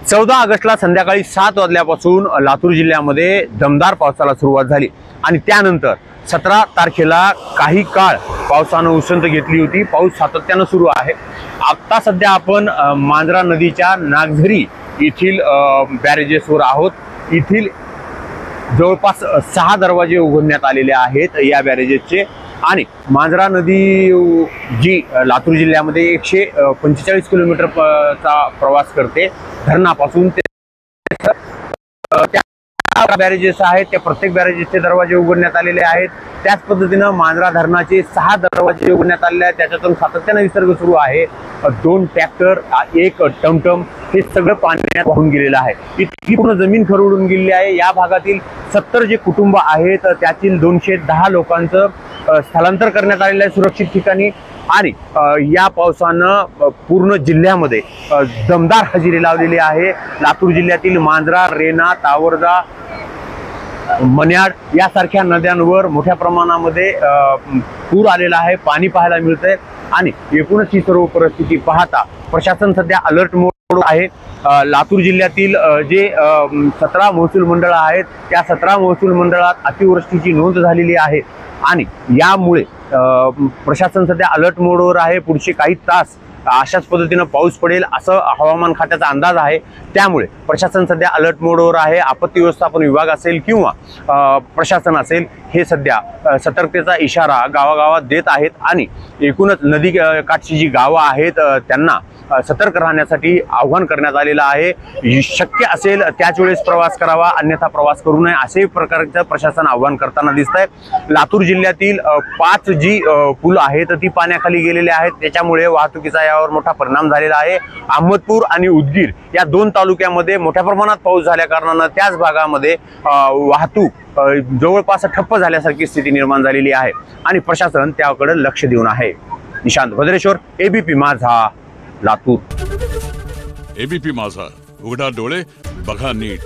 14 ऑगस्टला संध्याकाळी 7 वाजल्यापासून लातूर जिल्ह्यामध्ये दमदार पावसाला सुरुवात झाली आणि त्यानंतर 17 तारखेला काही काळ पावसानं उसंत घेतली होती। पाऊस सातत्यानं सुरू आहे। आता सध्या आपण मांजरा नदीच्या नागझरी येथील बॅरेजेसवर आहोत। येथील जवळपास 6 दरवाजे उघडण्यात आलेले आहेत या बॅरेजेसचे आणि मांजरा नदी जी लातूर जिल्ह्यामध्ये 145 किलोमीटरचा प्रवास करते धरणापासून ते बॅरेजेस आहेत त्या प्रत्येक बॅरेजेसचे दरवाजे उघडण्यात आलेले आहेत। त्याच पद्धतीने मांजरा धरणाचे 6 दरवाजे उघडण्यात आलेले आहेत। त्याच्यातून सातत्याने विसर्ग सुरू आहे। 2 ट्रॅक्टर, 1 टमटम हे सगळं पाण्यात वाहून गेलेलं आहे। इतकी पूर्ण जमीन खरवडून गेलेली आहे। या भागातील 70 जे कुटुंब आहेत त्यातील 210 लोकांचं स्थलांतर करण्यात आलेलं आहे सुरक्षित ठिकाणी आणि या पावसानं पूर्ण जिल्ह्यामध्ये दमदार हजेरी लावलेली आहे। लातूर जिल्ह्यातील मांजरा, रेणा, तावरजा, मन्याड यासारख्या नद्यांवर मोठ्या प्रमाणामध्ये पूर आलेला आहे, पाणी पाहायला मिळतंय आणि एकूणच ही सर्व परिस्थिती पाहता प्रशासन सध्या अलर्ट मोड आहे। लातूर जिल्ह्यातील जे 17 महसूल मंडळ आहेत त्या 17 महसूल मंडळात अतिवृष्टीची नोंद झालेली आहे आणि यामुळे प्रशासन सध्या अलर्ट मोडवर आहे। पुढचे काही तास अशाच पद्धतीने पाऊस पडेल असं हवामान खात्याचा अंदाज आहे। त्यामुळे प्रशासन सध्या अलर्ट मोडवर आहे। आपत्ती व्यवस्थापन विभाग असेल किंवा प्रशासन असेल हे सध्या सतर्कतेचा इशारा गावागावात देत आहेत आणि एकूणच नदी काठची जी गावं आहेत त्यांना सतर्क राहण्यासाठी आव्हान करण्यात आलेलं आहे। शक्य असेल त्याच वेळेस प्रवास करावा, अन्यथा प्रवास करू नये असे प्रकारचं प्रशासन आव्हान करताना दिसतंय। लातूर जिल्ह्यातील 5 जी पूल आहेत ती पाण्याखाली गेलेले आहेत। त्याच्यामुळे वाहतुकीचा यावर मोठा परिणाम झालेला आहे। अहमदपूर आणि उदगीर या 2 तालुक्यामध्ये मोठ्या प्रमाणात पाऊस झाल्या कारणाने त्याच भागामध्ये वाहतूक जवळपास ठप्प झाल्यासारखी स्थिती निर्माण झालेली आहे आणि प्रशासन त्याकडे लक्ष देऊन आहे। निशांत भद्रेश्वर, एबीपी माझा, लातूर। एबीपी माझा, उघडा डोळे बघा नीट।